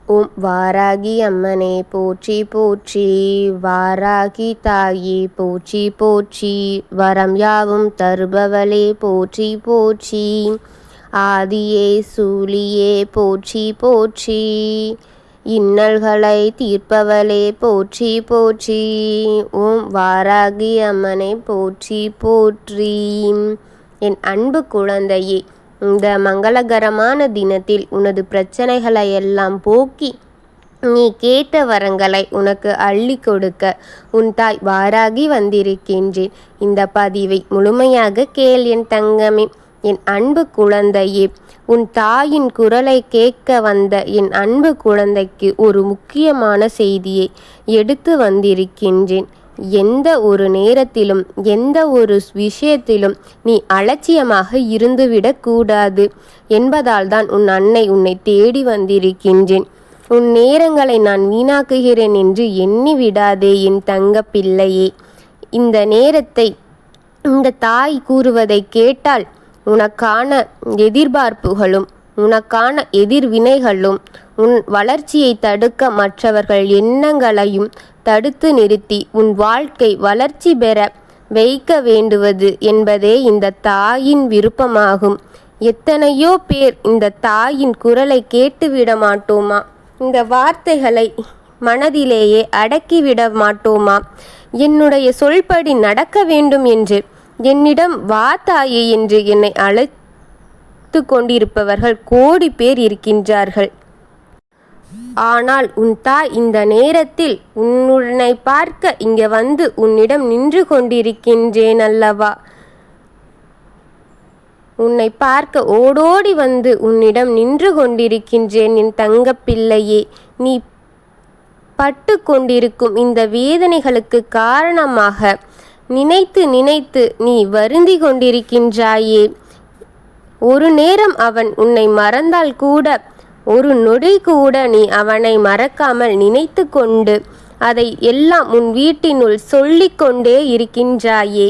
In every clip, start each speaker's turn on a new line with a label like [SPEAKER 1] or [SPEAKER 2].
[SPEAKER 1] ஓம் வாராகி அம்மனே போற்றி போற்றி, வாராகி தாயே போற்றி போற்றி, வரம் யாவும் தருபவளே போற்றி போற்றி, ஆதியே சூலியே போற்றி போற்றி, இன்னல்களை தீர்ப்பவளே போற்றி போற்றி. ஓம் வாராகி அம்மனை போற்றி போற்றி. என் அன்பு குழந்தையே, இந்த மங்களகரமான தினத்தில் உனது பிரச்சனைகளை எல்லாம் போக்கி நீ கேட்ட வரங்களை உனக்கு அள்ளி கொடுக்க உன் தாய் வாராகி வந்திருக்கின்றேன். இந்த பதிவை முழுமையாக கேள் என் தங்கமே. என் அன்பு குழந்தையே, உன் தாயின் குரலை கேட்க வந்த என் அன்பு குழந்தைக்கு ஒரு முக்கியமான செய்தியை எடுத்து வந்திருக்கின்றேன். எந்த ஒரு நேரத்திலும் எந்த ஒரு விஷயத்திலும் நீ அலட்சியமாக இருந்துவிடக்கூடாது என்பதால் தான் உன் அன்னை உன்னை தேடி வந்திருக்கின்றேன். உன் நேரங்களை நான் வீணாக்குகிறேன் என்று எண்ணி விடாதே என் தங்க பிள்ளையே. இந்த நேரத்தை இந்த தாய் கூறுவதை கேட்டால் உனக்கான எதிர்பார்ப்புகளும் உனக்கான எதிர்வினைகளும் உன் வளர்ச்சியை தடுக்க மற்றவர்கள் எண்ணங்களையும் தடுத்து நிறுத்தி உன் வாழ்க்கை வளர்ச்சி பெற வைக்க வேண்டுவது என்பதே இந்த தாயின் விருப்பமாகும். எத்தனையோ பேர் இந்த தாயின் குரலை கேட்டுவிட மாட்டோமா? இந்த வார்த்தைகளை மனதிலேயே அடக்கிவிட மாட்டோமா? என்னுடைய சொல்படி நடக்க வேண்டும் என்று என்னிடம் வா தாயே என்று என்னை அழைத்து கொண்டிருப்பவர்கள் கோடி பேர் இருக்கின்றார்கள். ஆனால் உன் தாய் இந்த நேரத்தில் உன்னை பார்க்க இங்கே வந்து உன்னிடம் நின்று கொண்டிருக்கின்றேன் அல்லவா? உன்னை பார்க்க ஓடோடி வந்து உன்னிடம் நின்று கொண்டிருக்கின்றேன் என் தங்க பிள்ளையே. நீ பட்டு கொண்டிருக்கும் இந்த வேதனைகளுக்கு காரணமாக நினைத்து நினைத்து நீ வருந்தி கொண்டிருக்கின்றாயே. ஒரு நேரம் அவன் உன்னை மறந்தால் கூட ஒரு நொடி கூட நீ அவனை மறக்காமல் நினைத்து கொண்டு அதை எல்லாம் உன் வீட்டினுள் சொல்லிக்கொண்டே இருக்கின்றாயே.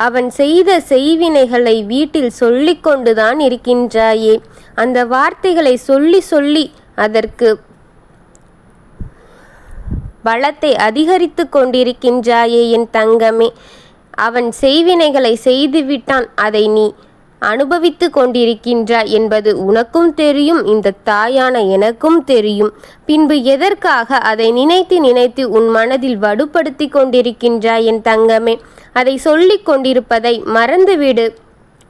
[SPEAKER 1] அவன் செய்த செய்வினைகளை வீட்டில் சொல்லிக்கொண்டுதான் இருக்கின்றாயே. அந்த வார்த்தைகளை சொல்லி சொல்லி அதற்கு பலத்தை அதிகரித்து கொண்டிருக்கின்றாயே என் தங்கமே. அவன் செய்வினைகளை செய்துவிட்டான், அதை நீ அனுபவித்து கொண்டிருக்கின்றாய் என்பது உனக்கும் தெரியும், இந்த தாயான எனக்கும் தெரியும். பின்பு எதற்காக அதை நினைத்து நினைத்து உன் மனதில் வடுப்படுத்தி கொண்டிருக்கின்றாய் என் தங்கமே? அதை சொல்லிக் கொண்டிருப்பதை மறந்துவிடு.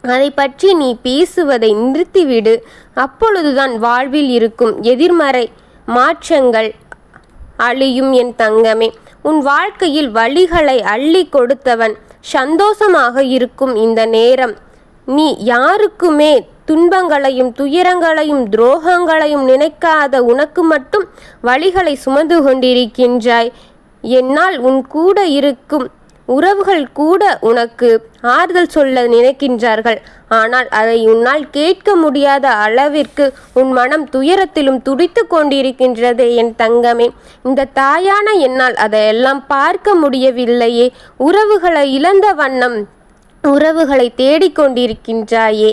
[SPEAKER 1] அதை பற்றி நீ பேசுவதை நிறுத்திவிடு. அப்பொழுதுதான் வாழ்வில் இருக்கும் எதிர்மறை மாற்றங்கள் அழியும் என் தங்கமே. உன் வாழ்க்கையில் வழிகளை அள்ளி கொடுத்தவன் சந்தோஷமாக இருக்கும் இந்த நேரம். நீ யாருக்குமே துன்பங்களையும் துயரங்களையும் துரோகங்களையும் நினைக்காத உனக்கு மட்டும் வழிகளை சுமந்து கொண்டிருக்கின்றாய். என்னால் உன் கூட இருக்கும் உறவுகள் கூட உனக்கு ஆறுதல் சொல்ல நினைக்கின்றார்கள். ஆனால் அதை உன்னால் கேட்க முடியாத அளவிற்கு உன் மனம் துயரத்திலும் துடித்து கொண்டிருக்கின்றதே என் தங்கமே. இந்த தாயான என்னால் அதையெல்லாம் பார்க்க முடியவில்லையே. உறவுகளை இழந்த வண்ணம் உறவுகளை தேடிக்கொண்டிருக்கின்றாயே.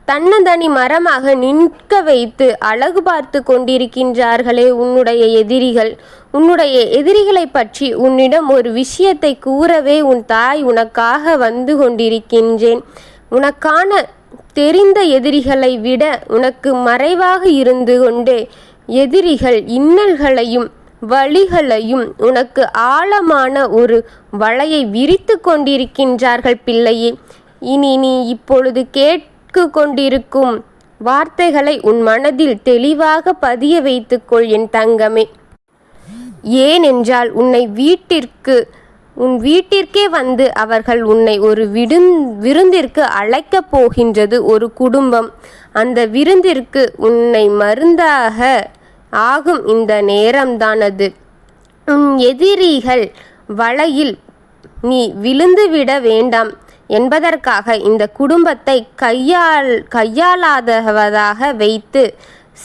[SPEAKER 1] தன்னந்தனி மரமாக நிற்க வைத்து அழகு பார்த்து கொண்டிருக்கின்றார்களே உன்னுடைய எதிரிகள். உன்னுடைய எதிரிகளை பற்றி உன்னிடம் ஒரு விஷயத்தை கூறவே உன் தாய் உனக்காக வந்து கொண்டிருக்கின்றேன். உனக்கான தெரிந்த எதிரிகளை விட உனக்கு மறைவாக இருந்து கொண்டு எதிரிகள் இன்னல்களையும் வழிகளையும் உனக்கு ஆழமான ஒரு வலையை விரித்து கொண்டிருக்கின்றார்கள் பிள்ளையே. இனி நீ இப்பொழுது கேட்கு கொண்டிருக்கும் வார்த்தைகளை உன் மனதில் தெளிவாக பதிய வைத்துக்கொள் என் தங்கமே. ஏனென்றால் உன் வீட்டிற்கே வந்து அவர்கள் உன்னை ஒரு விருந்திற்கு அழைக்கப் போகின்றது ஒரு குடும்பம். அந்த விருந்திற்கு உன்னை மருந்தாக ஆகும் இந்த நேரம்தான் அது. உன் எதிரிகள் வலையில் நீ விழுந்துவிட வேண்டாம் என்பதற்காக இந்த குடும்பத்தை கையாளாதவதாக வைத்து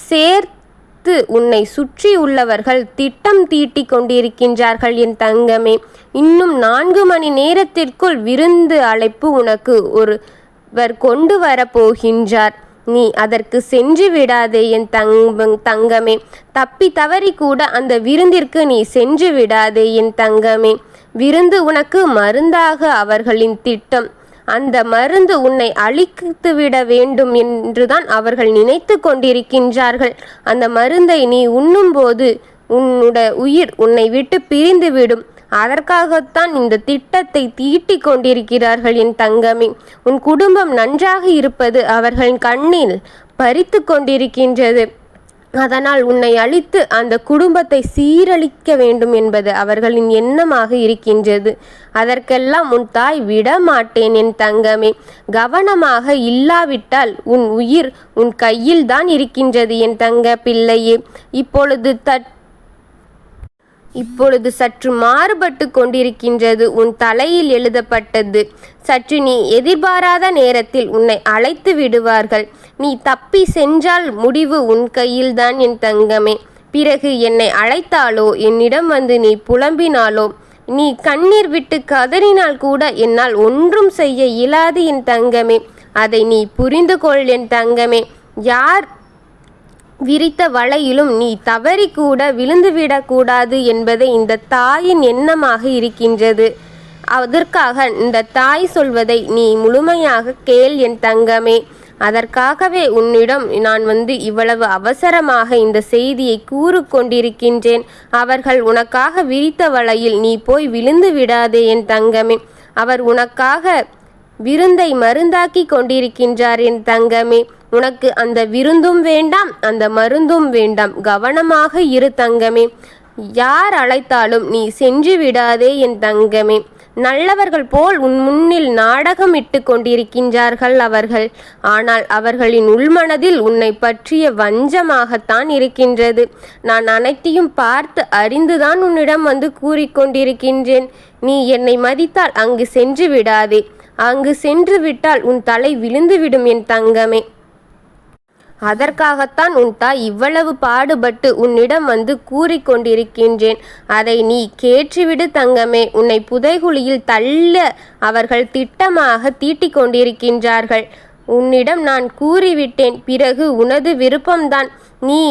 [SPEAKER 1] சேர்த்து உன்னை சுற்றி உள்ளவர்கள் திட்டம் தீட்டி கொண்டிருக்கின்றார்கள் என் தங்கமே. இன்னும் 4 மணி நேரத்திற்குள் விருந்து அழைப்பு உனக்கு ஒருவர் கொண்டு வரப்போகின்றார். நீ அதற்கு சென்று விடாதே என் தங்கமே. தப்பி தவறி கூட அந்த விருந்திற்கு நீ சென்று விடாதே என் தங்கமே. விருந்து உனக்கு மருந்தாக அவர்களின் திட்டம். அந்த மருந்து உன்னை அழித்துவிட வேண்டும் என்றுதான் அவர்கள் நினைத்து கொண்டிருக்கின்றார்கள். அந்த மருந்தை நீ உண்ணும்போது உயிர் உன்னை விட்டு பிரிந்துவிடும். அதற்காகத்தான் இந்த திட்டத்தை தீட்டிக் கொண்டிருக்கிறார்கள் என் தங்கமே. உன் குடும்பம் நன்றாக இருப்பது அவர்களின் கண்ணில் பறித்து கொண்டிருக்கின்றது. அதனால் உன்னை அழித்து அந்த குடும்பத்தை சீரழிக்க வேண்டும் என்பது அவர்களின் எண்ணமாக இருக்கின்றது. அதற்கெல்லாம் உன் தாய் விடமாட்டேன் என் தங்கமே. கவனமாக இல்லாவிட்டால் உன் உயிர் உன் கையில்தான் இருக்கின்றது என் தங்க பிள்ளையே. இப்பொழுது சற்று மாறுபட்டு கொண்டிருக்கின்றது உன் தலையில் எழுதப்பட்டது. சற்று நீ எதிர்பாராத நேரத்தில் உன்னை அழைத்து விடுவார்கள். நீ தப்பி சென்றால் முடிவு உன் கையில்தான் என் தங்கமே. பிறகு என்னை அழைத்தாலோ என்னிடம் வந்து நீ புலம்பினாலோ நீ கண்ணீர் விட்டு கதறினால் கூட என்னால் ஒன்றும் செய்ய இயலாது என் தங்கமே. அதை நீ புரிந்து கொள் என் தங்கமே. யார் விரித்த வலையிலும் நீ தவறி கூட விழுந்துவிடக்கூடாது என்பதை இந்த தாயின் எண்ணமாக இருக்கின்றது. அதற்காக இந்த தாய் சொல்வதை நீ முழுமையாக கேள் என் தங்கமே. அதற்காகவே உன்னிடம் நான் இவ்வளவு அவசரமாக இந்த செய்தியை கொண்டிருக்கின்றேன். அவர்கள் உனக்காக விரித்த வலையில் நீ போய் விழுந்து விடாதே என் தங்கமே. அவர் உனக்காக விருந்தை மருந்தாக்கி கொண்டிருக்கின்றார் என் தங்கமே. உனக்கு அந்த விருந்தும் வேண்டாம், அந்த மருந்தும் வேண்டாம். கவனமாக இரு தங்கமே. யார் அழைத்தாலும் நீ சென்று விடாதே என் தங்கமே. நல்லவர்கள் போல் உன் முன்னில் நாடகம் இட்டு கொண்டிருக்கின்றார்கள் அவர்கள். ஆனால் அவர்களின் உள்மனதில் உன்னை பற்றிய வஞ்சமாகத்தான் இருக்கின்றது. நான் அனைத்தையும் பார்த்து அறிந்துதான் உன்னிடம் கூறிக்கொண்டிருக்கின்றேன். நீ என்னை மதித்தால் அங்கு சென்று விடாதே. அங்கு சென்று விட்டால் உன் தலை விழுந்துவிடும் என் தங்கமே. அதற்காகத்தான் உன் தாய் இவ்வளவு பாடுபட்டு உன்னிடம் கூறிக்கொண்டிருக்கின்றேன். அதை நீ கேட்டுவிடு தங்கமே. உன்னை புதைகுழியில் தள்ள அவர்கள் திட்டமாக தீட்டிக் கொண்டிருக்கின்றார்கள். உன்னிடம் நான் கூறிவிட்டேன். பிறகு உனது விருப்பம்தான். நீ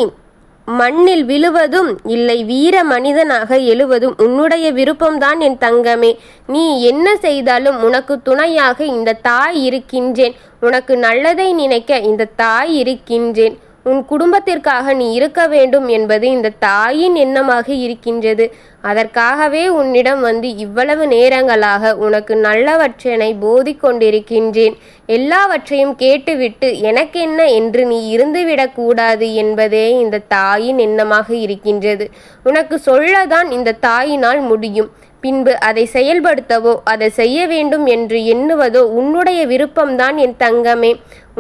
[SPEAKER 1] மண்ணில் விழுவதும் இல்லை வீர மனிதனாக எழுவதும் உன்னுடைய விருப்பம்தான் என் தங்கமே. நீ என்ன செய்தாலும் உனக்கு துணையாக இந்த தாய் இருக்கின்றேன். உனக்கு நல்லதை நினைக்க இந்த தாய் இருக்கின்றேன். உன் குடும்பத்திற்காக நீ இருக்க வேண்டும் என்பது இந்த தாயின் எண்ணமாக இருக்கின்றது. அதற்காகவே உன்னிடம் இவ்வளவு நேரங்களாக உனக்கு நல்லவற்றினை போதிக்கொண்டிருக்கின்றேன். எல்லாவற்றையும் கேட்டுவிட்டு எனக்கென்ன என்று நீ இருந்துவிடக்கூடாது என்பதே இந்த தாயின் எண்ணமாக இருக்கின்றது. உனக்கு சொல்லதான் இந்த தாயினால் முடியும். பின்பு அதை செயல்படுத்தவோ அதை செய்ய வேண்டும் என்று எண்ணுவதோ உன்னுடைய விருப்பம்தான் என் தங்கமே.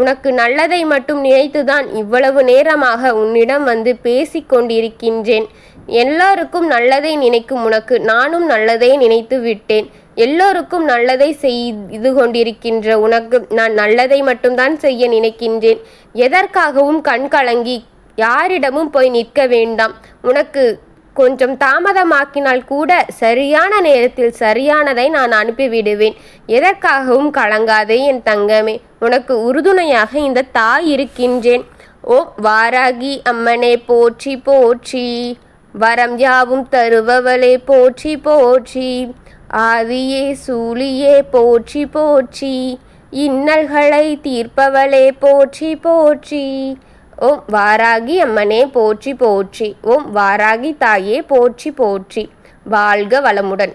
[SPEAKER 1] உனக்கு நல்லதை மட்டும் நினைத்துதான் இவ்வளவு நேரமாக உன்னிடம் பேசிக்கொண்டிருக்கின்றேன். எல்லாருக்கும் நல்லதை நினைக்கும் உனக்கு நானும் நல்லதை நினைத்து விட்டேன். எல்லோருக்கும் நல்லதை செய்து கொண்டிருக்கின்ற உனக்கு நான் நல்லதை மட்டும்தான் செய்ய நினைக்கின்றேன். எதற்காகவும் கண் கலங்கி யாரிடமும் போய் நிற்க வேண்டாம். உனக்கு கொஞ்சம் தாமதமாக்கினால் கூட சரியான நேரத்தில் சரியானதை நான் அனுப்பிவிடுவேன். எதற்காகவும் கலங்காதே என் தங்கமே. உனக்கு உறுதுணையாக இந்த தாய் இருக்கின்றேன். ஓம் வாராகி அம்மனே போற்றி போற்றி. வரம் யாவும் தருபவளே போற்றி போற்றி. ஆதியே சூழியே போற்றி போற்றி. இன்னல்களை தீர்ப்பவளே போற்றி போற்றி. ஓம் வாராகி அம்மனே போற்றி போற்றி. ஓம் வாராகி தாயே போற்றி போற்றி. வாழ்க வளமுடன்.